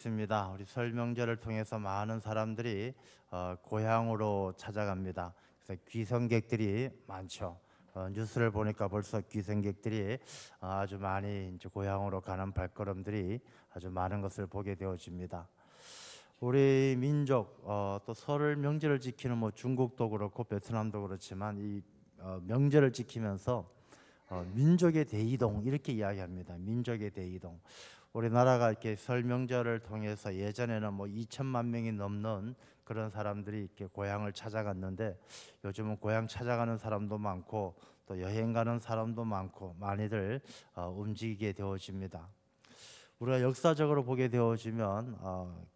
있습니다. 우리 설 명절을 통해서 많은 사람들이 고향으로 찾아갑니다. 그래서 귀성객들이 많죠. 뉴스를 보니까 벌써 귀성객들이 아주 많이 이제 고향으로 가는 발걸음들이 아주 많은 것을 보게 되어집니다. 우리 민족 또 설 명절을 지키는 뭐 중국도 그렇고 베트남도 그렇지만 이 명절을 지키면서 민족의 대이동 이렇게 이야기합니다. 민족의 대이동. 우리나라가 이렇게 설 명절을 통해서 예전에는 뭐 2천만 명이 넘는 그런 사람들이 이렇게 고향을 찾아갔는데 요즘은 고향 찾아가는 사람도 많고 또 여행 가는 사람도 많고 많이들 움직이게 되어집니다. 우리가 역사적으로 보게 되어지면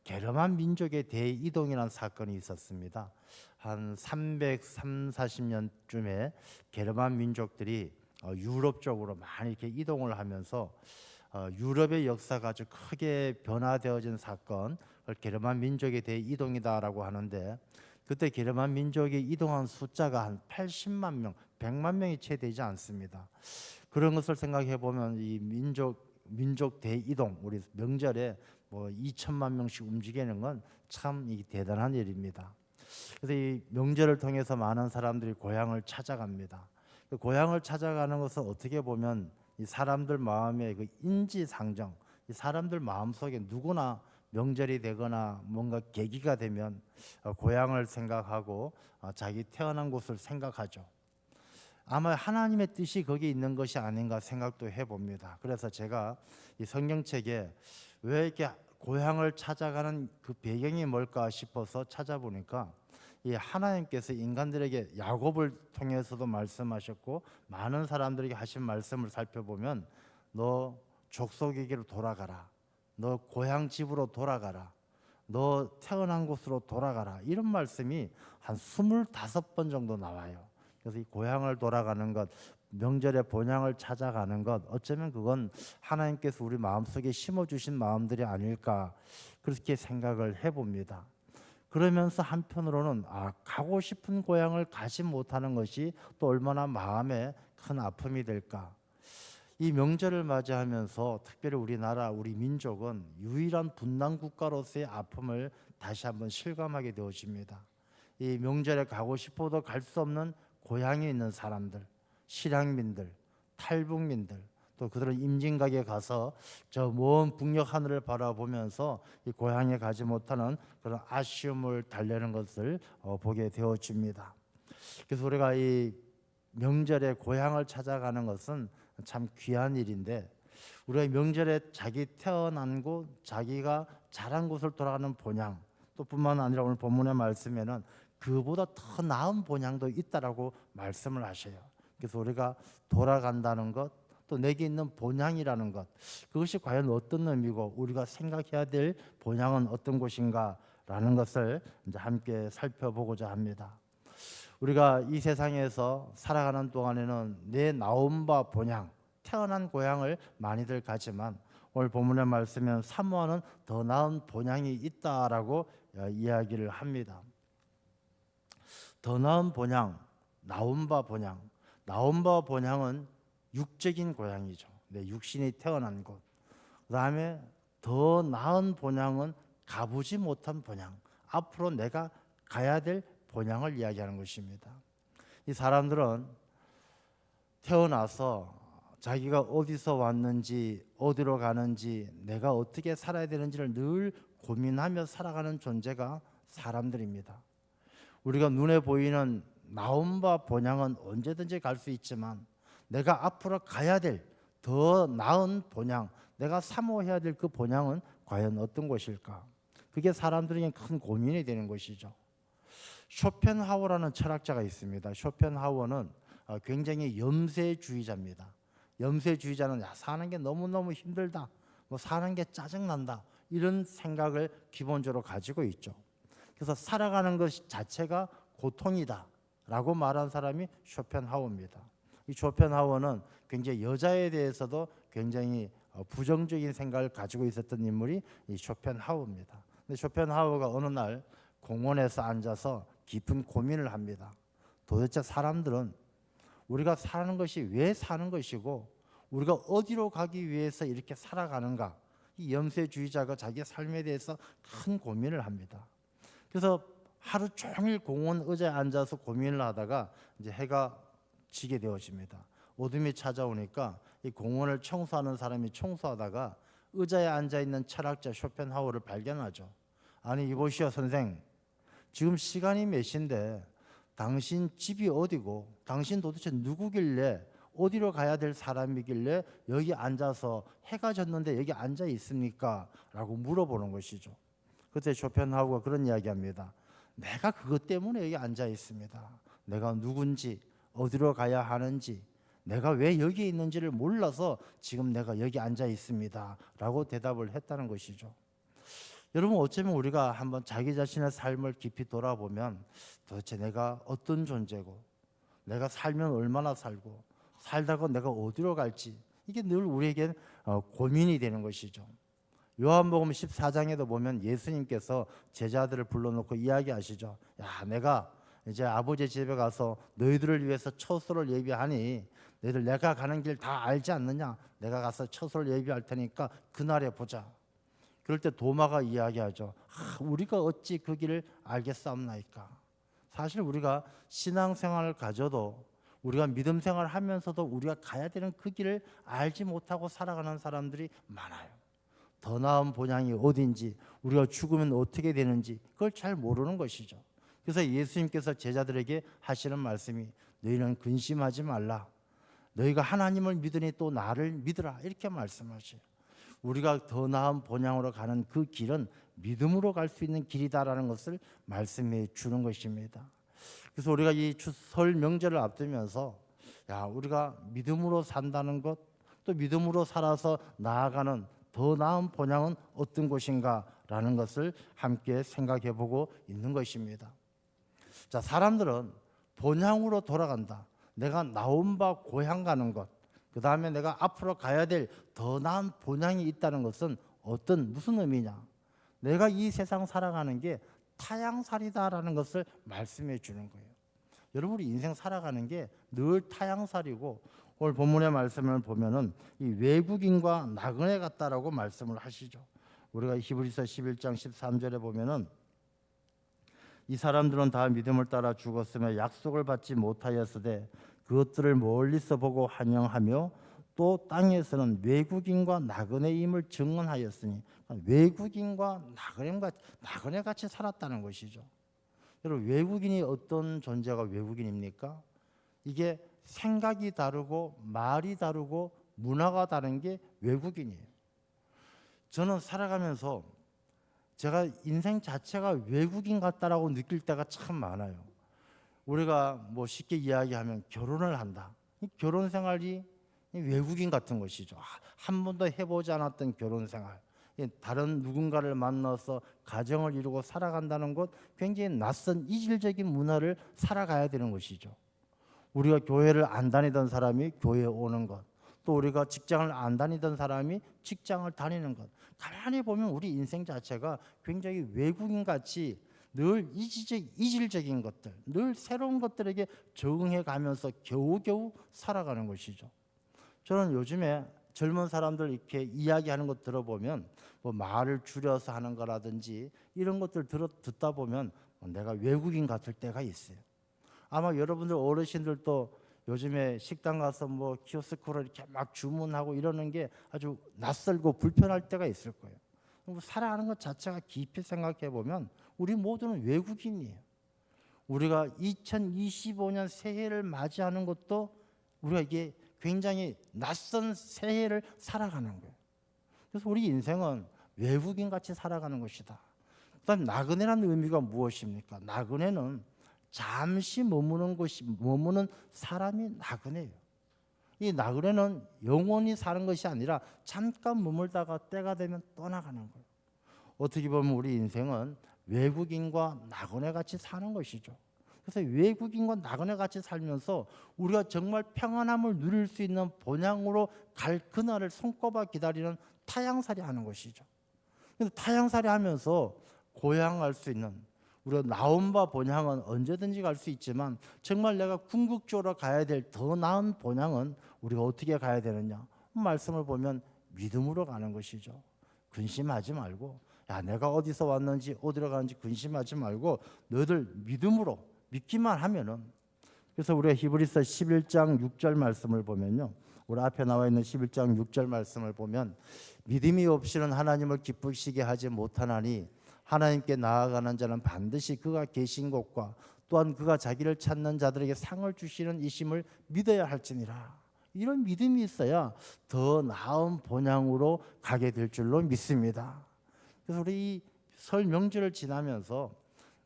게르만 민족의 대이동이라는 사건이 있었습니다. 한 330, 40년쯤에 게르만 민족들이 유럽 쪽으로 많이 이렇게 이동을 하면서 유럽의 역사가 아주 크게 변화되어진 사건, 그걸 게르만 민족의 대이동이다라고 하는데 그때 게르만 민족이 이동한 숫자가 한 80만 명, 100만 명이 채 되지 않습니다. 그런 것을 생각해 보면 이 민족 대이동 우리 명절에 뭐 2천만 명씩 움직이는 건 참 대단한 일입니다. 그래서 이 명절을 통해서 많은 사람들이 고향을 찾아갑니다. 그 고향을 찾아가는 것은 어떻게 보면 이 사람들 마음의 그 인지상정, 이 사람들 마음 속에 누구나 명절이 되거나 뭔가 계기가 되면 고향을 생각하고 자기 태어난 곳을 생각하죠. 아마 하나님의 뜻이 거기 있는 것이 아닌가 생각도 해봅니다. 그래서 제가 이 성경책에 왜 이렇게 고향을 찾아가는 그 배경이 뭘까 싶어서 찾아보니까 이 하나님께서 인간들에게 야곱을 통해서도 말씀하셨고 많은 사람들에게 하신 말씀을 살펴보면 너 족속에게로 돌아가라, 너 고향 집으로 돌아가라, 너 태어난 곳으로 돌아가라, 이런 말씀이 한 25번 정도 나와요. 그래서 이 고향을 돌아가는 것, 명절에 본향을 찾아가는 것, 어쩌면 그건 하나님께서 우리 마음속에 심어주신 마음들이 아닐까 그렇게 생각을 해봅니다. 그러면서 한편으로는 가고 싶은 고향을 가지 못하는 것이 또 얼마나 마음에 큰 아픔이 될까. 이 명절을 맞이하면서 특별히 우리나라 우리 민족은 유일한 분단 국가로서의 아픔을 다시 한번 실감하게 되어집니다. 이 명절에 가고 싶어도 갈 수 없는 고향에 있는 사람들, 실향민들, 탈북민들, 또 그들은 임진각에 가서 저 먼 북녘 하늘을 바라보면서 이 고향에 가지 못하는 그런 아쉬움을 달래는 것을 보게 되어집니다. 그래서 우리가 이 명절에 고향을 찾아가는 것은 참 귀한 일인데 우리가 명절에 자기 태어난 곳, 자기가 자란 곳을 돌아가는 본향, 또 뿐만 아니라 오늘 본문의 말씀에는 그보다 더 나은 본향도 있다라고 말씀을 하셔요. 그래서 우리가 돌아간다는 것, 또 내게 있는 본향이라는 것, 그것이 과연 어떤 의미고 우리가 생각해야 될 본향은 어떤 곳인가라는 것을 이제 함께 살펴보고자 합니다. 우리가 이 세상에서 살아가는 동안에는 내 나온 바 본향, 태어난 고향을 많이들 가지만 오늘 본문의 말씀은 사모하는 더 나은 본향이 있다라고 이야기를 합니다. 더 나은 본향, 나온 바 본향. 나온 바 본향은 육적인 고향이죠. 내 육신이 태어난 곳. 그다음에 더 나은 본향은 가보지 못한 본향. 앞으로 내가 가야 될 본향을 이야기하는 것입니다. 이 사람들은 태어나서 자기가 어디서 왔는지, 어디로 가는지, 내가 어떻게 살아야 되는지를 늘 고민하며 살아가는 존재가 사람들입니다. 우리가 눈에 보이는 나온 바 본향은 언제든지 갈 수 있지만 내가 앞으로 가야 될 더 나은 본향, 내가 사모해야 될 그 본향은 과연 어떤 것일까? 그게 사람들에게 큰 고민이 되는 것이죠. 쇼펜하우어라는 철학자가 있습니다. 쇼펜하우어는 굉장히 염세주의자입니다. 염세주의자는 사는 게 너무너무 힘들다, 뭐 사는 게 짜증난다, 이런 생각을 기본적으로 가지고 있죠. 그래서 살아가는 것 자체가 고통이다 라고 말한 사람이 쇼펜하우어입니다. 이 쇼펜하우어는 굉장히 여자에 대해서도 굉장히 부정적인 생각을 가지고 있었던 인물이 이 쇼펜하우어입니다. 근데 쇼펜하우어가 어느 날 공원에서 앉아서 깊은 고민을 합니다. 도대체 사람들은 우리가 사는 것이 왜 사는 것이고 우리가 어디로 가기 위해서 이렇게 살아가는가, 이 염세주의자가 자기 삶에 대해서 큰 고민을 합니다. 그래서 하루 종일 공원 의자에 앉아서 고민을 하다가 이제 해가 지게 되어집니다. 어둠이 찾아오니까 이 공원을 청소하는 사람이 청소하다가 의자에 앉아 있는 철학자 쇼펜하우어를 발견하죠. 아니 이보시오 선생, 지금 시간이 몇 시인데 당신 집이 어디고 당신 도대체 누구길래 어디로 가야 될 사람이길래 여기 앉아서 해가 졌는데 여기 앉아 있습니까? 라고 물어보는 것이죠. 그때 쇼펜하우어가 그런 이야기합니다. 내가 그것 때문에 여기 앉아 있습니다. 내가 누군지 어디로 가야 하는지 내가 왜 여기 있는지를 몰라서 지금 내가 여기 앉아 있습니다. 라고 대답을 했다는 것이죠. 여러분 어쩌면 우리가 한번 자기 자신의 삶을 깊이 돌아보면 도대체 내가 어떤 존재고 내가 살면 얼마나 살고 살다가 내가 어디로 갈지 이게 늘 우리에겐 고민이 되는 것이죠. 요한복음 14장에도 보면 예수님께서 제자들을 불러놓고 이야기하시죠. 야, 내가 이제 아버지 집에 가서 너희들을 위해서 처소를 예비하니 너희들 내가 가는 길 다 알지 않느냐? 내가 가서 처소를 예비할 테니까 그날에 보자. 그럴 때 도마가 이야기하죠. 우리가 어찌 그 길을 알겠사옵나이까. 사실 우리가 신앙생활을 가져도 우리가 믿음 생활을 하면서도 우리가 가야 되는 그 길을 알지 못하고 살아가는 사람들이 많아요. 더 나은 본향이 어딘지 우리가 죽으면 어떻게 되는지 그걸 잘 모르는 것이죠. 그래서 예수님께서 제자들에게 하시는 말씀이 너희는 근심하지 말라. 너희가 하나님을 믿으니 또 나를 믿으라. 이렇게 말씀하셔요. 우리가 더 나은 본향으로 가는 그 길은 믿음으로 갈 수 있는 길이다라는 것을 말씀해 주는 것입니다. 그래서 우리가 이 설 명절을 앞두면서 야, 우리가 믿음으로 산다는 것, 또 믿음으로 살아서 나아가는 더 나은 본향은 어떤 것인가라는 것을 함께 생각해 보고 있는 것입니다. 자, 사람들은 본향으로 돌아간다. 내가 나온 바 고향 가는 것, 그 다음에 내가 앞으로 가야 될 더 나은 본향이 있다는 것은 무슨 의미냐? 내가 이 세상 살아가는 게 타향살이다라는 것을 말씀해 주는 거예요. 여러분 우리 인생 살아가는 게 늘 타향살이고 오늘 본문의 말씀을 보면은 이 외국인과 나그네 같다라고 말씀을 하시죠. 우리가 히브리서 11장 13절에 보면은 이 사람들은 다 믿음을 따라 죽었으며 약속을 받지 못하였으되 그것들을 멀리서 보고 환영하며 또 땅에서는 외국인과 나그네임을 증언하였으니 외국인과 나그네 같이 살았다는 것이죠. 여러분 외국인이 어떤 존재가 외국인입니까? 이게 생각이 다르고 말이 다르고 문화가 다른 게 외국인이에요. 저는 살아가면서 제가 인생 자체가 외국인 같다라고 느낄 때가 참 많아요. 우리가 뭐 쉽게 이야기하면 결혼을 한다. 이 결혼 생활이 외국인 같은 것이죠. 한 번도 해보지 않았던 결혼 생활. 다른 누군가를 만나서 가정을 이루고 살아간다는 것 굉장히 낯선 이질적인 문화를 살아가야 되는 것이죠. 우리가 교회를 안 다니던 사람이 교회에 오는 것, 또 우리가 직장을 안 다니던 사람이 직장을 다니는 것, 가만히 보면 우리 인생 자체가 굉장히 외국인같이 늘 이질적인 것들, 늘 새로운 것들에게 적응해 가면서 겨우겨우 살아가는 것이죠. 저는 요즘에 젊은 사람들 이렇게 이야기하는 것 들어보면 뭐 말을 줄여서 하는 거라든지 이런 것들 듣다 보면 내가 외국인 같을 때가 있어요. 아마 여러분들 어르신들도 요즘에 식당 가서 뭐 키오스크로 이렇게 막 주문하고 이러는 게 아주 낯설고 불편할 때가 있을 거예요. 살아가는 것 자체가 깊이 생각해 보면 우리 모두는 외국인이에요. 우리가 2025년 새해를 맞이하는 것도 우리가 이게 굉장히 낯선 새해를 살아가는 거예요. 그래서 우리 인생은 외국인 같이 살아가는 것이다. 그다음 나그네라는 의미가 무엇입니까? 나그네는 잠시 머무는 사람이 나그네예요. 이 나그네는 영원히 사는 것이 아니라 잠깐 머물다가 때가 되면 떠나가는 거예요. 어떻게 보면 우리 인생은 외국인과 나그네 같이 사는 것이죠. 그래서 외국인과 나그네 같이 살면서 우리가 정말 평안함을 누릴 수 있는 본향으로 갈 그날을 손꼽아 기다리는 타향살이 하는 것이죠. 그래서 타향살이 하면서 고향 갈 수 있는, 우리가 나온 바 본향은 언제든지 갈 수 있지만 정말 내가 궁극적으로 가야 될 더 나은 본향은 우리가 어떻게 가야 되느냐? 말씀을 보면 믿음으로 가는 것이죠. 근심하지 말고, 야, 내가 어디서 왔는지 어디로 가는지 근심하지 말고 너희들 믿음으로 믿기만 하면은. 그래서 우리가 히브리서 11장 6절 말씀을 보면요, 우리 앞에 나와 있는 11장 6절 말씀을 보면, 믿음이 없이는 하나님을 기쁘시게 하지 못하나니 하나님께 나아가는 자는 반드시 그가 계신 곳과 또한 그가 자기를 찾는 자들에게 상을 주시는 이심을 믿어야 할지니라. 이런 믿음이 있어야 더 나은 본향으로 가게 될 줄로 믿습니다. 그래서 우리 이 설 명절을 지나면서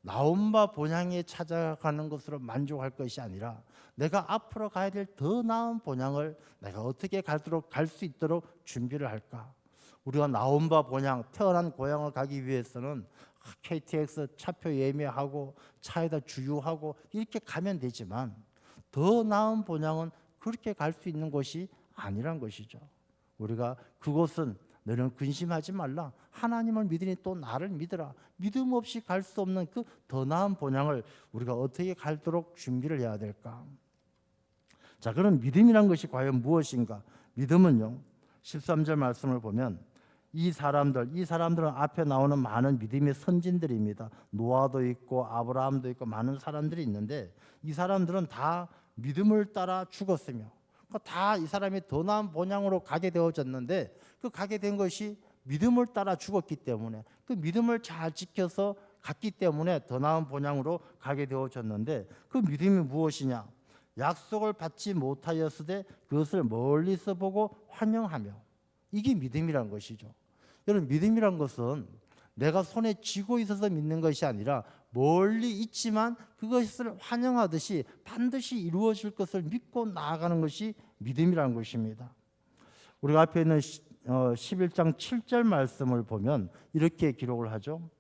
나온 바 본향에 찾아가는 것으로 만족할 것이 아니라 내가 앞으로 가야 될 더 나은 본향을 내가 어떻게 갈 수 있도록 준비를 할까. 우리가 나온 바 본향, 태어난 고향을 가기 위해서는 KTX 차표 예매하고 차에다 주유하고 이렇게 가면 되지만, 더 나은 본향은 그렇게 갈 수 있는 곳이 아니란 것이죠. 우리가 그곳은 너는 근심하지 말라, 하나님을 믿으니 또 나를 믿으라. 믿음 없이 갈 수 없는 그 더 나은 본향을 우리가 어떻게 갈도록 준비를 해야 될까? 자, 그럼 믿음이란 것이 과연 무엇인가? 믿음은요, 13절 말씀을 보면 이 사람들은 앞에 나오는 많은 믿음의 선진들입니다. 노아도 있고 아브라함도 있고 많은 사람들이 있는데, 이 사람들은 다 믿음을 따라 죽었으며 다 이 사람이 더 나은 본향으로 가게 되어졌는데, 그 가게 된 것이 믿음을 따라 죽었기 때문에, 그 믿음을 잘 지켜서 갔기 때문에 더 나은 본향으로 가게 되어졌는데, 그 믿음이 무엇이냐? 약속을 받지 못하였으되 그것을 멀리서 보고 환영하며. 이게 믿음이란 것이죠. 여러분, 믿음이란 것은 내가 손에 쥐고 있어서 믿는 것이 아니라 멀리 있지만 그것을 환영하듯이 반드시 이루어질 것을 믿고 나아가는 것이 믿음이라는 것입니다. 우리가 앞에 있는 11장 7절 말씀을 보면 이렇게 기록을 하죠.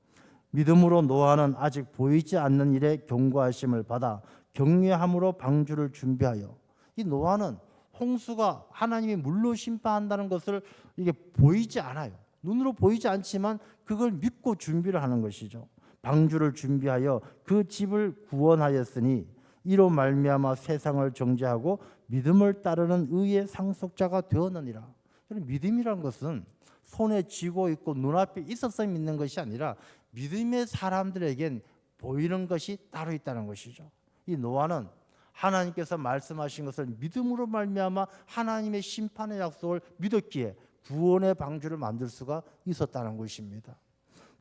믿음으로 노아는 아직 보이지 않는 일에 경고하심을 받아 경외함으로 방주를 준비하여. 이 노아는 홍수가 하나님이 물로 심판한다는 것을 이게 보이지 않아요. 눈으로 보이지 않지만 그걸 믿고 준비를 하는 것이죠. 방주를 준비하여 그 집을 구원하였으니 이로 말미암아 세상을 정죄하고 믿음을 따르는 의의 상속자가 되었느니라. 믿음이란 것은 손에 쥐고 있고 눈앞에 있어서 믿는 것이 아니라 믿음의 사람들에겐 보이는 것이 따로 있다는 것이죠. 이 노아는 하나님께서 말씀하신 것을 믿음으로 말미암아 하나님의 심판의 약속을 믿었기에 구원의 방주를 만들 수가 있었다는 것입니다.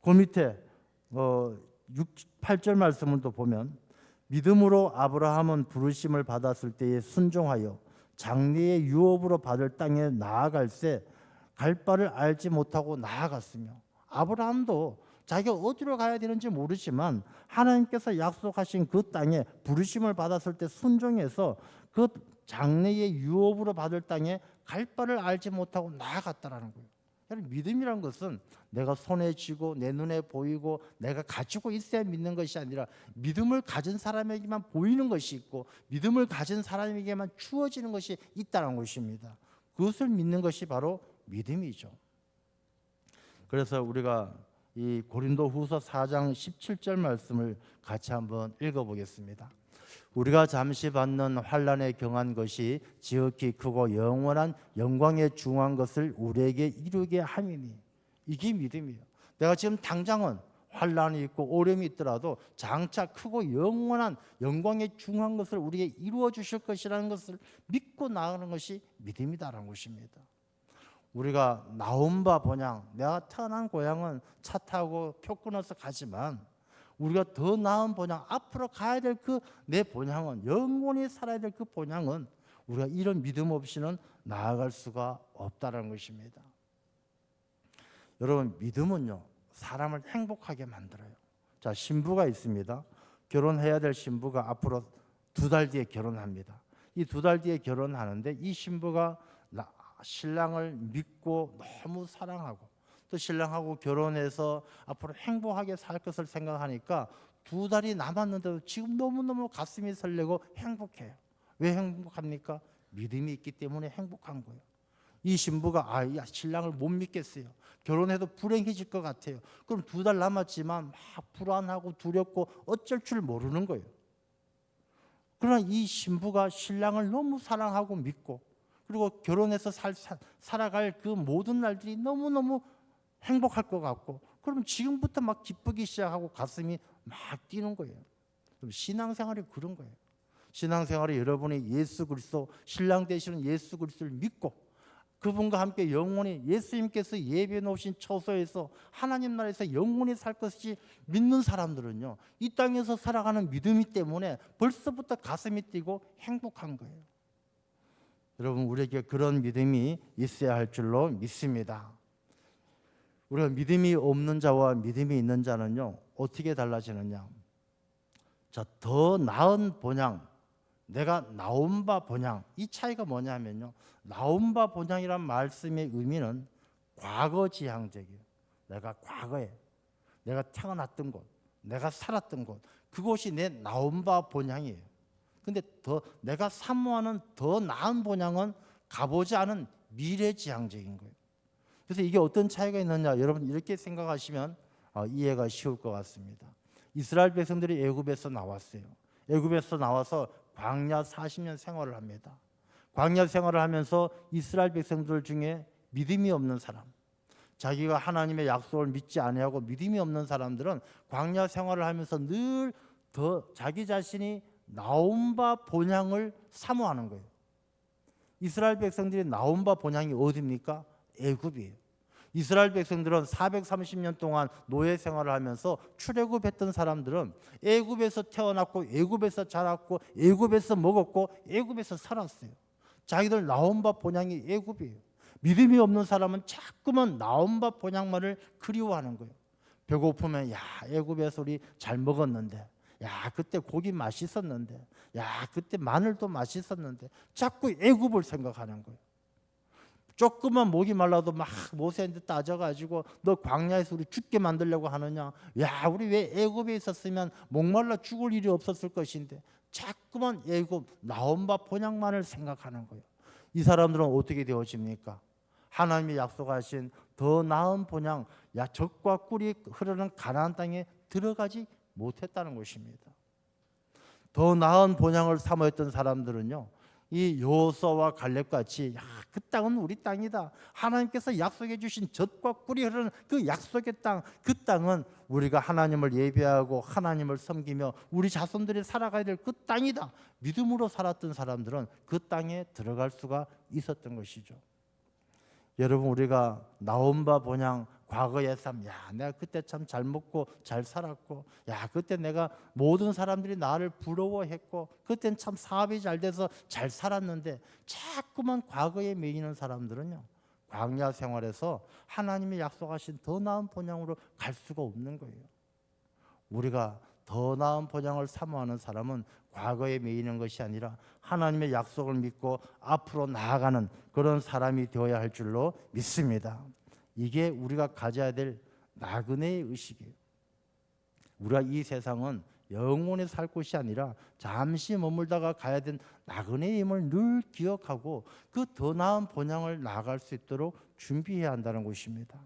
그 밑에 8절 말씀을 또 보면, 믿음으로 아브라함은 부르심을 받았을 때에 순종하여 장래의 유업으로 받을 땅에 나아갈새 갈 바를 알지 못하고 나아갔으며. 아브라함도 자기가 어디로 가야 되는지 모르지만 하나님께서 약속하신 그 땅에 부르심을 받았을 때 순종해서 그 장래의 유업으로 받을 땅에 갈 바를 알지 못하고 나아갔다라는 거예요. 믿음이란 것은 내가 손에 쥐고 내 눈에 보이고 내가 가지고 있어야 믿는 것이 아니라 믿음을 가진 사람에게만 보이는 것이 있고 믿음을 가진 사람에게만 주어지는 것이 있다는 것입니다. 그것을 믿는 것이 바로 믿음이죠. 그래서 우리가 이 고린도후서 4장 17절 말씀을 같이 한번 읽어보겠습니다. 우리가 잠시 받는 환난에 경한 것이 지극히 크고 영원한 영광에 중한 것을 우리에게 이루게 함이니. 이게 믿음이에요. 내가 지금 당장은 환난이 있고 어려움이 있더라도 장차 크고 영원한 영광에 중한 것을 우리에게 이루어 주실 것이라는 것을 믿고 나가는 것이 믿음이다라는 것입니다. 우리가 나온 바 본향, 내가 태어난 고향은 차 타고 표 끊어서 가지만 우리가 더 나은 본향, 앞으로 가야 될 그 내 본향은, 영원히 살아야 될 그 본향은 우리가 이런 믿음 없이는 나아갈 수가 없다는 것입니다. 여러분, 믿음은요, 사람을 행복하게 만들어요. 자, 신부가 있습니다. 결혼해야 될 신부가 앞으로 2달 뒤에 결혼합니다. 이 2달 뒤에 결혼하는데 이 신부가 신랑을 믿고 너무 사랑하고 또 신랑하고 결혼해서 앞으로 행복하게 살 것을 생각하니까 2달이 남았는데도 지금 너무너무 가슴이 설레고 행복해요. 왜 행복합니까? 믿음이 있기 때문에 행복한 거예요. 이 신부가 신랑을 못 믿겠어요. 결혼해도 불행해질 것 같아요. 그럼 2달 남았지만 막 불안하고 두렵고 어쩔 줄 모르는 거예요. 그러나 이 신부가 신랑을 너무 사랑하고 믿고 그리고 결혼해서 살아갈 그 모든 날들이 너무너무 행복할 것 같고, 그럼 지금부터 막 기쁘기 시작하고 가슴이 막 뛰는 거예요. 그럼 신앙생활이 그런 거예요. 신앙생활이 여러분이 예수 그리스도, 신랑 되시는 예수 그리스도를 믿고 그분과 함께 영원히 예수님께서 예비해 놓으신 처소에서 하나님 나라에서 영원히 살 것이 믿는 사람들은요, 이 땅에서 살아가는 믿음이 때문에 벌써부터 가슴이 뛰고 행복한 거예요. 여러분, 우리에게 그런 믿음이 있어야 할 줄로 믿습니다. 우리가 믿음이 없는 자와 믿음이 있는 자는요, 어떻게 달라지느냐? 자, 더 나은 본향, 내가 나온 바 본향, 이 차이가 뭐냐면요, 나온 바 본향이란 말씀의 의미는 과거지향적이에요. 내가 과거에 내가 태어났던 곳, 내가 살았던 곳, 그곳이 내 나온 바 본향이에요. 근데 더 내가 사모하는 더 나은 본향은 가보지 않은 미래지향적인 거예요. 그래서 이게 어떤 차이가 있느냐, 여러분 이렇게 생각하시면 이해가 쉬울 것 같습니다. 이스라엘 백성들이 애굽에서 나왔어요. 애굽에서 나와서 광야 40년 생활을 합니다. 광야 생활을 하면서 이스라엘 백성들 중에 믿음이 없는 사람, 자기가 하나님의 약속을 믿지 아니하고 믿음이 없는 사람들은 광야 생활을 하면서 늘 더 자기 자신이 나온 바 본향을 사모하는 거예요. 이스라엘 백성들이 나온 바 본향이 어디입니까? 애굽이에요. 이스라엘 백성들은 430년 동안 노예 생활을 하면서 출애굽했던 사람들은 애굽에서 태어났고 애굽에서 자랐고 애굽에서 먹었고 애굽에서 살았어요. 자기들 나온 바 본향이 애굽이에요. 믿음이 없는 사람은 자꾸만 나온 바 본향만을 그리워하는 거예요. 배고프면 야, 애굽에서 우리 잘 먹었는데, 야, 그때 고기 맛있었는데, 야, 그때 마늘도 맛있었는데, 자꾸 애굽을 생각하는 거예요. 조금만 목이 말라도 막 모세한테 따져가지고 너 광야에서 우리 죽게 만들려고 하느냐, 야, 우리 왜 애굽에 있었으면 목말라 죽을 일이 없었을 것인데, 자꾸만 애굽 나온 바 본향만을 생각하는 거예요. 이 사람들은 어떻게 되어집니까? 하나님이 약속하신 더 나은 본향, 젖과 꿀이 흐르는 가나안 땅에 들어가지 못했다는 것입니다. 더 나은 본향을 사모했던 사람들은요, 이 여호수아와 갈렙같이 그 땅은 우리 땅이다, 하나님께서 약속해 주신 젖과 꿀이 흐르는 그 약속의 땅, 그 땅은 우리가 하나님을 예배하고 하나님을 섬기며 우리 자손들이 살아가야 될 그 땅이다, 믿음으로 살았던 사람들은 그 땅에 들어갈 수가 있었던 것이죠. 여러분, 우리가 나온 바 본향, 과거의 삶, 야, 내가 그때 참 잘 먹고 잘 살았고, 야, 그때 내가 모든 사람들이 나를 부러워했고, 그때는 참 사업이 잘 돼서 잘 살았는데, 자꾸만 과거에 매이는 사람들은요, 광야 생활에서 하나님이 약속하신 더 나은 본향으로 갈 수가 없는 거예요. 우리가 더 나은 본향을 사모하는 사람은 과거에 매이는 것이 아니라 하나님의 약속을 믿고 앞으로 나아가는 그런 사람이 되어야 할 줄로 믿습니다. 이게 우리가 가져야 될 나그네의 의식이에요. 우리가 이 세상은 영원히 살 곳이 아니라 잠시 머물다가 가야 된 나그네의 힘을 늘 기억하고 그 더 나은 본향을 나아갈 수 있도록 준비해야 한다는 것입니다.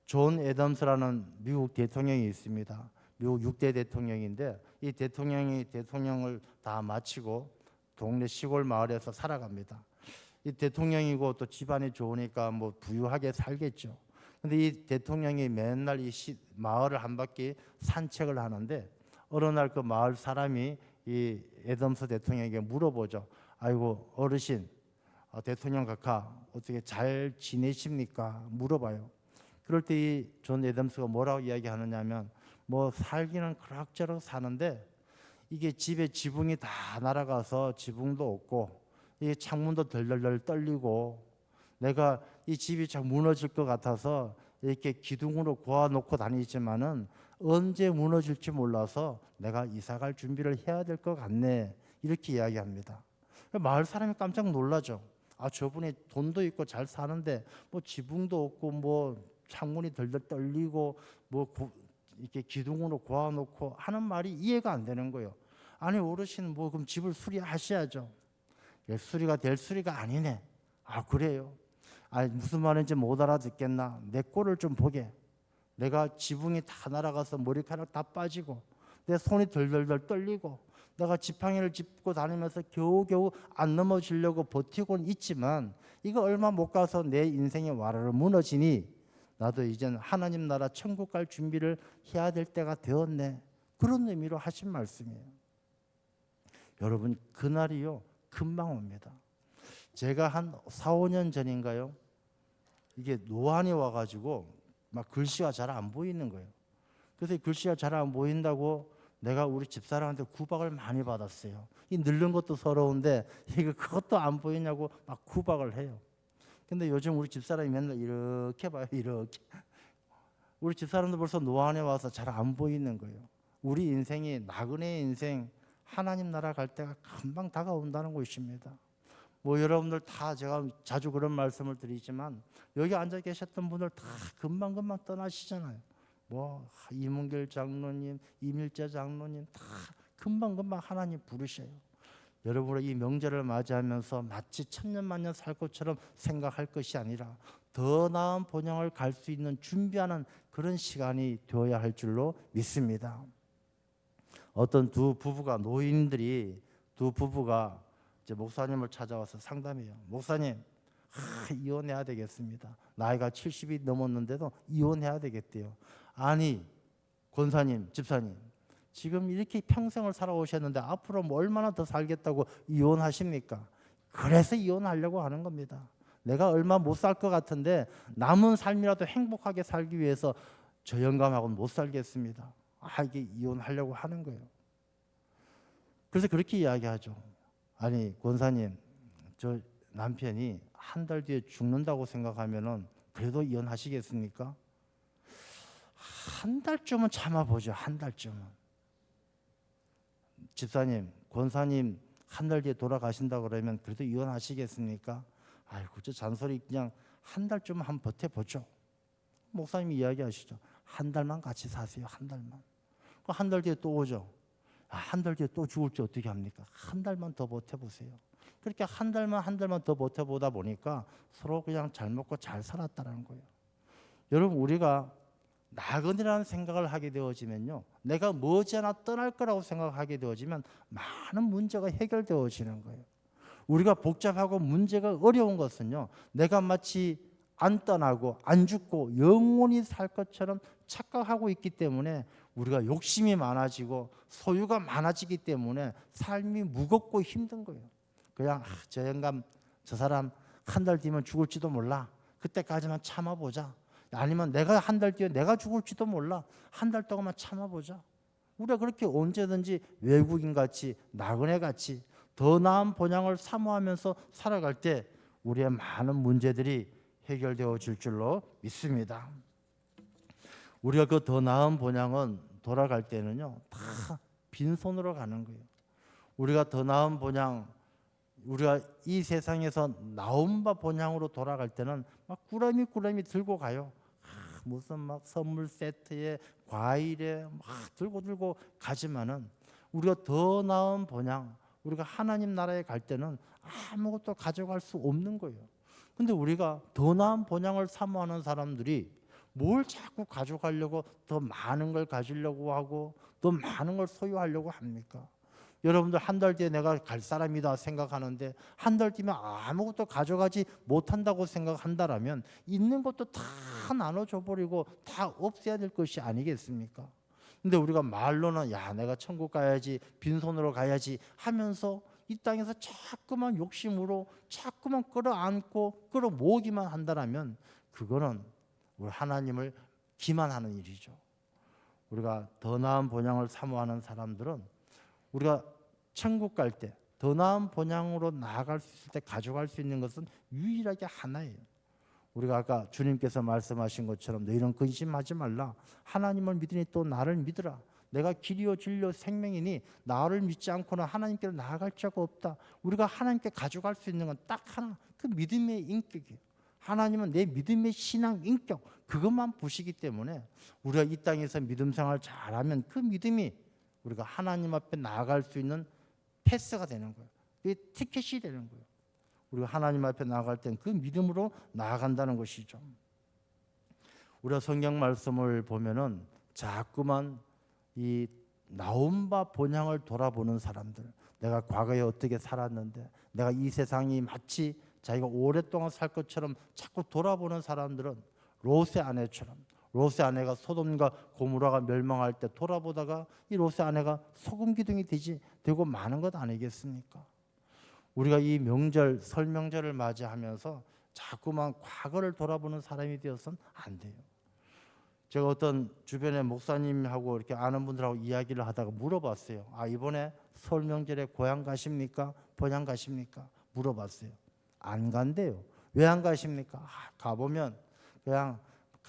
존 애덤스라는 미국 대통령이 있습니다. 미국 6대 대통령인데, 이 대통령이 대통령을 다 마치고 동네 시골 마을에서 살아갑니다. 이 대통령이고 또 집안이 좋으니까 뭐 부유하게 살겠죠. 근데 이 대통령이 맨날 이 마을을 한 바퀴 산책을 하는데, 어느 날 그 마을 사람이 이 애덤스 대통령에게 물어보죠. 아이고 어르신, 대통령 각하 어떻게 잘 지내십니까? 물어봐요. 그럴 때 이 존 애덤스가 뭐라고 이야기하느냐면, 뭐 살기는 그럭저럭 사는데 이게 집에 지붕이 다 날아가서 지붕도 없고 이 창문도 덜덜덜 떨리고, 내가 이 집이 참 무너질 것 같아서 이렇게 기둥으로 고아놓고 다니지만은 언제 무너질지 몰라서 내가 이사갈 준비를 해야 될 것 같네, 이렇게 이야기합니다. 마을 사람이 깜짝 놀라죠. 아, 저분이 돈도 있고 잘 사는데 뭐 지붕도 없고 뭐 창문이 덜덜 떨리고 뭐 이렇게 기둥으로 고아놓고 하는 말이 이해가 안 되는 거예요. 아니 어르신, 뭐 그럼 집을 수리하셔야죠. 수리가 될 수리가 아니네. 아, 그래요? 아, 무슨 말인지 못 알아듣겠나? 내 꼴을 좀 보게. 내가 지붕이 다 날아가서 머리카락 다 빠지고 내 손이 덜덜덜 떨리고 내가 지팡이를 짚고 다니면서 겨우겨우 안 넘어지려고 버티고는 있지만 이거 얼마 못 가서 내 인생이 와르르 무너지니 나도 이젠 하나님 나라 천국 갈 준비를 해야 될 때가 되었네. 그런 의미로 하신 말씀이에요. 여러분, 그날이요 금방 옵니다. 제가 한 4, 5년 전인가요? 이게 노안이 와가지고 막 글씨가 잘 안 보이는 거예요. 그래서 글씨가 잘 안 보인다고 내가 우리 집사람한테 구박을 많이 받았어요. 이 늙는 것도 서러운데 이거 그것도 안 보이냐고 막 구박을 해요. 근데 요즘 우리 집사람이 맨날 이렇게 봐요. 이렇게. 우리 집사람도 벌써 노안에 와서 잘 안 보이는 거예요. 우리 인생이 나그네 인생, 하나님 나라 갈 때가 금방 다가온다는 것입니다. 뭐 여러분들 다 제가 자주 그런 말씀을 드리지만 여기 앉아 계셨던 분들 다 금방금방 떠나시잖아요. 뭐 이문길 장로님, 이밀재 장로님 다 금방금방 하나님 부르셔요. 여러분의 이 명절을 맞이하면서 마치 천년만년 살 것처럼 생각할 것이 아니라 더 나은 본향을 갈 수 있는 준비하는 그런 시간이 되어야 할 줄로 믿습니다. 어떤 두 부부가 노인들이 두 부부가 이제 목사님을 찾아와서 상담해요. 목사님, 이혼해야 되겠습니다. 나이가 70이 넘었는데도 이혼해야 되겠대요. 아니, 권사님, 집사님, 지금 이렇게 평생을 살아오셨는데 앞으로 뭐 얼마나 더 살겠다고 이혼하십니까? 그래서 이혼하려고 하는 겁니다. 내가 얼마 못 살 것 같은데 남은 삶이라도 행복하게 살기 위해서 저 영감하고는 못 살겠습니다. 이게 이혼하려고 하는 거예요. 그래서 그렇게 이야기하죠. 아니, 권사님, 저 남편이 한 달 뒤에 죽는다고 생각하면은 그래도 이혼하시겠습니까? 한 달쯤은 참아보죠. 한 달쯤은. 집사님, 권사님 한 달 뒤에 돌아가신다 그러면 그래도 이혼하시겠습니까? 아이고, 저 잔소리 그냥 한 달쯤은 한번 버텨보죠. 목사님이 이야기하시죠. 한 달만 같이 사세요. 한 달만. 한 달 뒤에 또 오죠. 한 달 뒤에 또 죽을지 어떻게 합니까? 한 달만 더 버텨보세요. 그렇게 한 달만 더 버텨보다 보니까 서로 그냥 잘 먹고 잘 살았다는 거예요. 여러분, 우리가 나그네라는 생각을 하게 되어지면요, 내가 머지않아 떠날 거라고 생각하게 되어지면 많은 문제가 해결되어지는 거예요. 우리가 복잡하고 문제가 어려운 것은요, 내가 마치 안 떠나고 안 죽고 영원히 살 것처럼 착각하고 있기 때문에 우리가 욕심이 많아지고 소유가 많아지기 때문에 삶이 무겁고 힘든 거예요. 그냥 저 영감, 저 사람 한 달 뒤면 죽을지도 몰라. 그때까지만 참아보자. 아니면 내가 한 달 뒤에 내가 죽을지도 몰라. 한 달 동안만 참아보자. 우리가 그렇게 언제든지 외국인같이 나그네같이 더 나은 본향을 사모하면서 살아갈 때 우리의 많은 문제들이 해결되어질 줄로 믿습니다. 우리가 그 더 나은 본향은 돌아갈 때는요, 다 빈손으로 가는 거예요. 우리가 더 나은 본향, 우리가 이 세상에서 나온 바 본향으로 돌아갈 때는 막 꾸러미 들고 가요. 무슨 막 선물 세트에 과일에 막 들고 가지만은 우리가 더 나은 본향, 우리가 하나님 나라에 갈 때는 아무것도 가져갈 수 없는 거예요. 근데 우리가 더 나은 본향을 사모하는 사람들이 뭘 자꾸 가져가려고 더 많은 걸 가지려고 하고 더 많은 걸 소유하려고 합니까? 여러분들 한 달 뒤에 내가 갈 사람이다 생각하는데 한 달 뒤면 아무것도 가져가지 못한다고 생각한다라면 있는 것도 다 나눠줘 버리고 다 없애야 될 것이 아니겠습니까? 근데 우리가 말로는 야, 내가 천국 가야지, 빈손으로 가야지 하면서 이 땅에서 자꾸만 욕심으로 자꾸만 끌어안고 끌어모으기만 한다라면 그거는 우리 하나님을 기만하는 일이죠. 우리가 더 나은 본향을 사모하는 사람들은 우리가 천국 갈 때 더 나은 본향으로 나아갈 수 있을 때 가져갈 수 있는 것은 유일하게 하나예요. 우리가 아까 주님께서 말씀하신 것처럼 너희는 근심하지 말라. 하나님을 믿으니 또 나를 믿으라. 내가 길이요 진리요 생명이니 나를 믿지 않고는 하나님께로 나아갈 자가 없다. 우리가 하나님께 가져갈 수 있는 건 딱 하나, 그 믿음의 인격이에요. 하나님은 내 믿음의 신앙 인격, 그것만 보시기 때문에 우리가 이 땅에서 믿음 생활 잘하면 그 믿음이 우리가 하나님 앞에 나아갈 수 있는 패스가 되는 거예요. 그게 티켓이 되는 거예요. 우리가 하나님 앞에 나아갈 땐 그 믿음으로 나아간다는 것이죠. 우리가 성경 말씀을 보면은 자꾸만 이 나온 바 본향을 돌아보는 사람들, 내가 과거에 어떻게 살았는데 내가 이 세상이 마치 자기가 오랫동안 살 것처럼 자꾸 돌아보는 사람들은 롯의 아내처럼, 롯의 아내가 소돔과 고모라가 멸망할 때 돌아보다가 이 롯의 아내가 소금 기둥이 되고 마는 것 아니겠습니까? 우리가 이 명절, 설 명절을 맞이하면서 자꾸만 과거를 돌아보는 사람이 되어서는 안 돼요. 제가 어떤 주변에 목사님하고 이렇게 아는 분들하고 이야기를 하다가 물어봤어요. 아, 이번에 설 명절에 고향 가십니까? 본향 가십니까? 물어봤어요. 안 간대요. 왜 안 가십니까? 가보면 그냥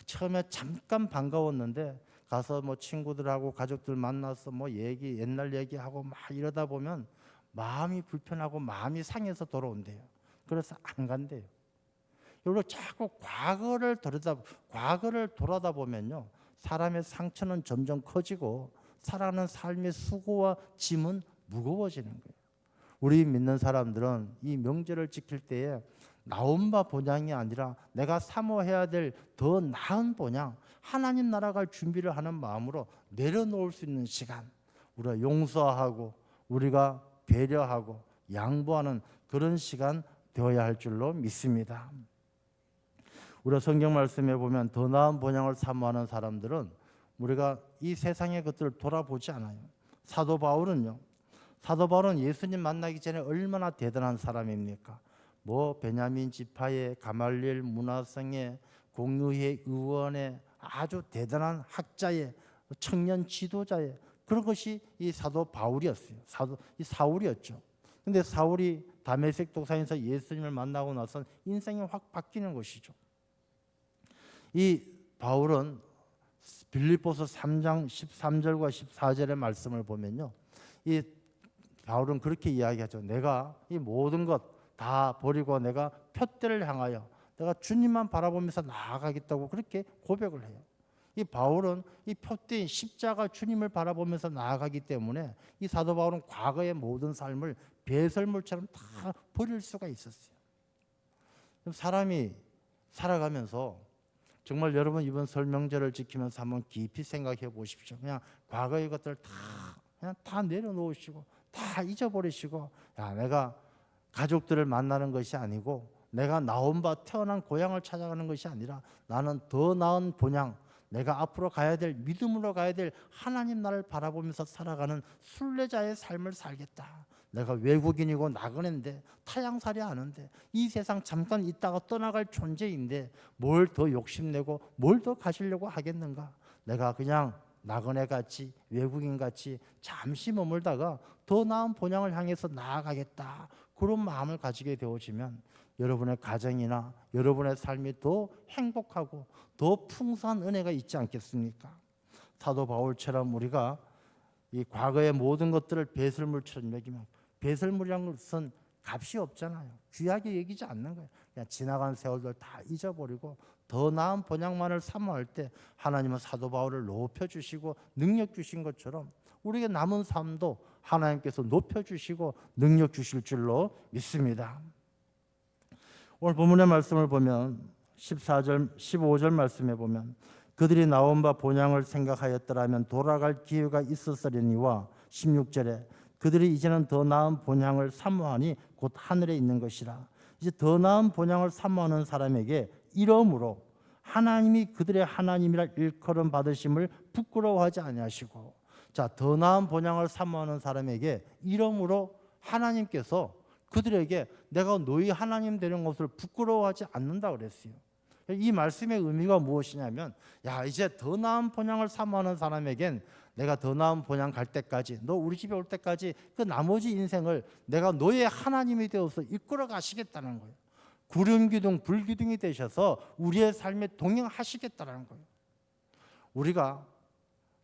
처음에 잠깐 반가웠는데 가서 뭐 친구들하고 가족들 만나서 뭐 옛날 얘기하고 막 이러다 보면 마음이 불편하고 마음이 상해서 돌아온대요. 그래서 안 간대요. 여러분, 자꾸 과거를 돌아다 보면요, 사람의 상처는 점점 커지고 살아가는 삶의 수고와 짐은 무거워지는 거예요. 우리 믿는 사람들은 이 명절을 지킬 때에 나온 바 본향이 아니라 내가 사모해야 될 더 나은 본향, 하나님 나라 갈 준비를 하는 마음으로 내려놓을 수 있는 시간, 우리가 용서하고 우리가 배려하고 양보하는 그런 시간 되어야 할 줄로 믿습니다. 우리가 성경 말씀에 보면 더 나은 본향을 사모하는 사람들은 우리가 이 세상의 것들을 돌아보지 않아요. 사도 바울은 예수님 만나기 전에 얼마나 대단한 사람입니까? 뭐 베냐민 지파의 가말리엘 문화성의 공의회 의원의 아주 대단한 학자의 청년 지도자의 그런 것이 이 사도 바울이었어요. 이 사울이었죠. 근데 사울이 다메섹 도상에서 예수님을 만나고 나서 인생이 확 바뀌는 것이죠. 이 바울은 빌립보서 3장 13절과 14절의 말씀을 보면요, 이 바울은 그렇게 이야기하죠. 내가 이 모든 것 다 버리고 내가 푯대를 향하여 내가 주님만 바라보면서 나아가겠다고 그렇게 고백을 해요. 이 바울은 이 푯대인 십자가 주님을 바라보면서 나아가기 때문에 이 사도 바울은 과거의 모든 삶을 배설물처럼 다 버릴 수가 있었어요. 사람이 살아가면서 정말 여러분 이번 설 명절을 지키면서 한번 깊이 생각해 보십시오. 그냥 과거의 것들 그냥 다 내려놓으시고 다 잊어버리시고, 야, 내가 가족들을 만나는 것이 아니고 내가 나온 바 태어난 고향을 찾아가는 것이 아니라 나는 더 나은 본향, 내가 앞으로 가야 될, 믿음으로 가야 될 하나님 나라를 바라보면서 살아가는 순례자의 삶을 살겠다. 내가 외국인이고 나그네인데 타향살이 아는데 이 세상 잠깐 있다가 떠나갈 존재인데 뭘 더 욕심내고 뭘 더 가지려고 하겠는가? 내가 그냥 나그네같이 외국인같이 잠시 머물다가 더 나은 본향을 향해서 나아가겠다, 그런 마음을 가지게 되어지면 여러분의 가정이나 여러분의 삶이 더 행복하고 더 풍성한 은혜가 있지 않겠습니까? 사도 바울처럼 우리가 이 과거의 모든 것들을 배설물처럼 여기면, 배설물이란 것은 값이 없잖아요. 귀하게 여기지 않는 거예요. 그냥 지나간 세월들 다 잊어버리고 더 나은 본향만을 사모할 때 하나님은 사도 바울을 높여주시고 능력 주신 것처럼 우리에게 남은 삶도 하나님께서 높여주시고 능력 주실 줄로 믿습니다. 오늘 본문의 말씀을 보면 14절, 15절 말씀에 보면 그들이 나온 바 본향을 생각하였더라면 돌아갈 기회가 있었으려니와 16절에 그들이 이제는 더 나은 본향을 사모하니 곧 하늘에 있는 것이라. 이제 더 나은 본향을 사모하는 사람에게 이러므로 하나님이 그들의 하나님이라 일컬음 받으심을 부끄러워하지 아니하시고, 자, 더 나은 본향을 사모하는 사람에게 이러므로 하나님께서 그들에게 내가 너희 하나님 되는 것을 부끄러워하지 않는다 그랬어요. 이 말씀의 의미가 무엇이냐면, 야, 이제 더 나은 본향을 사모하는 사람에겐 내가 더 나은 본향 갈 때까지, 너 우리 집에 올 때까지 그 나머지 인생을 내가 너의 하나님이 되어서 이끌어 가시겠다는 거예요. 구름기둥 불기둥이 되셔서 우리의 삶에 동행하시겠다는 거예요. 우리가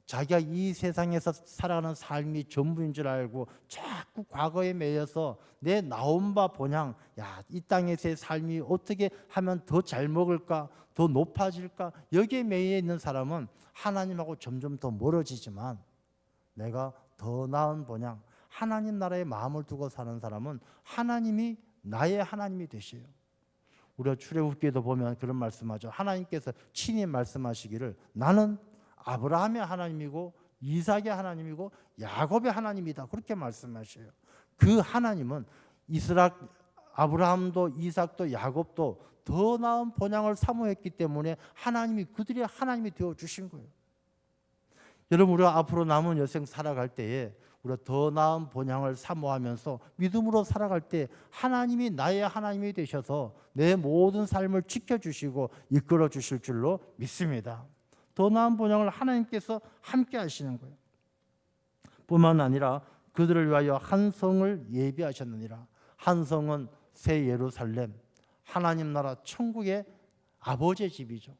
자기가 이 세상에서 살아가는 삶이 전부인 줄 알고 자꾸 과거에 매여서 내 나온 바 본향, 야, 이 땅에서의 삶이 어떻게 하면 더 잘 먹을까, 더 높아질까, 여기에 매여 있는 사람은 하나님하고 점점 더 멀어지지만, 내가 더 나은 본향, 하나님 나라에 마음을 두고 사는 사람은 하나님이 나의 하나님이 되셔요. 우리가 출애굽기에도 보면 그런 말씀하죠. 하나님께서 친히 말씀하시기를 나는 아브라함의 하나님이고 이삭의 하나님이고 야곱의 하나님이다, 그렇게 말씀하셔요. 그 하나님은 아브라함도 이삭도 야곱도 더 나은 본향을 사모했기 때문에 하나님이 그들의 하나님이 되어 주신 거예요. 여러분, 우리가 앞으로 남은 여생 살아갈 때에 우리가 더 나은 본향을 사모하면서 믿음으로 살아갈 때 하나님이 나의 하나님이 되셔서 내 모든 삶을 지켜주시고 이끌어 주실 줄로 믿습니다. 더 나은 본향을 하나님께서 함께 하시는 거예요. 뿐만 아니라 그들을 위하여 한 성을 예비하셨느니라. 한 성은 새 예루살렘, 하나님 나라 천국의 아버지의 집이죠.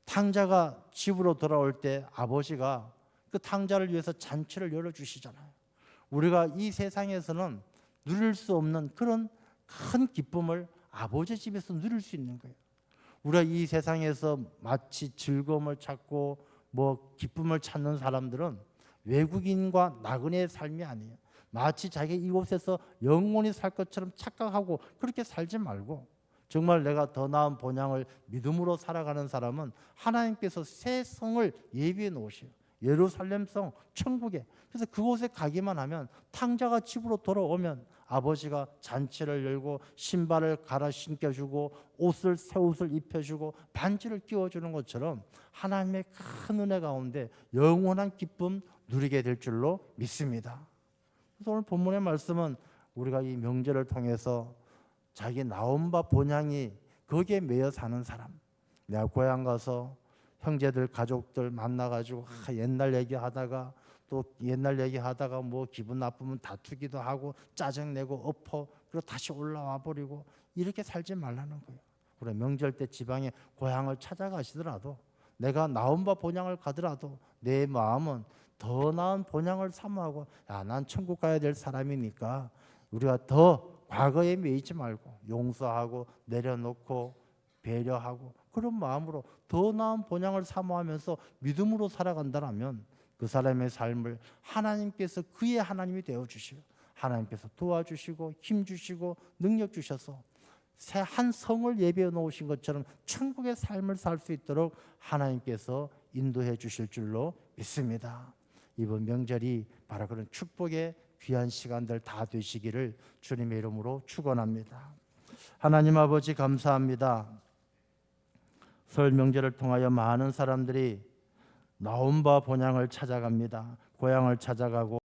탕자가 집으로 돌아올 때 아버지가 그 탕자를 위해서 잔치를 열어주시잖아요. 우리가 이 세상에서는 누릴 수 없는 그런 큰 기쁨을 아버지 집에서 누릴 수 있는 거예요. 우리가 이 세상에서 마치 즐거움을 찾고 기쁨을 찾는 사람들은 외국인과 나그네의 삶이 아니에요. 마치 자기 이곳에서 영원히 살 것처럼 착각하고 그렇게 살지 말고 정말 내가 더 나은 본향을 믿음으로 살아가는 사람은 하나님께서 새 성을 예비해 놓으셔요. 예루살렘 성, 천국에. 그래서 그곳에 가기만 하면 탕자가 집으로 돌아오면 아버지가 잔치를 열고 신발을 갈아 신겨주고 새 옷을 입혀주고 반지를 끼워주는 것처럼 하나님의 큰 은혜 가운데 영원한 기쁨 누리게 될 줄로 믿습니다. 그래서 오늘 본문의 말씀은 우리가 이 명절을 통해서 자기 나온 바 본향이 거기에 매여 사는 사람, 내가 고향 가서 형제들 가족들 만나가지고 옛날 얘기하다가 또 옛날 얘기하다가 기분 나쁘면 다투기도 하고 짜증내고 엎어 그리고 다시 올라와 버리고 이렇게 살지 말라는 거예요. 우리 명절 때 지방에 고향을 찾아가시더라도 내가 나온 바 본향을 가더라도 내 마음은 더 나은 본향을 사모하고 난 천국 가야 될 사람이니까 우리가 더 과거에 매이지 말고 용서하고 내려놓고 배려하고 그런 마음으로 더 나은 본향을 사모하면서 믿음으로 살아간다면 그 사람의 삶을 하나님께서 그의 하나님이 되어주시고 하나님께서 도와주시고 힘주시고 능력 주셔서 새 한 성을 예비해 놓으신 것처럼 천국의 삶을 살 수 있도록 하나님께서 인도해 주실 줄로 믿습니다. 이번 명절이 바로 그런 축복의 귀한 시간들 다 되시기를 주님의 이름으로 축원합니다. 하나님 아버지 감사합니다. 설 명절을 통하여 많은 사람들이 나온 바 본향을 찾아갑니다. 고향을 찾아가고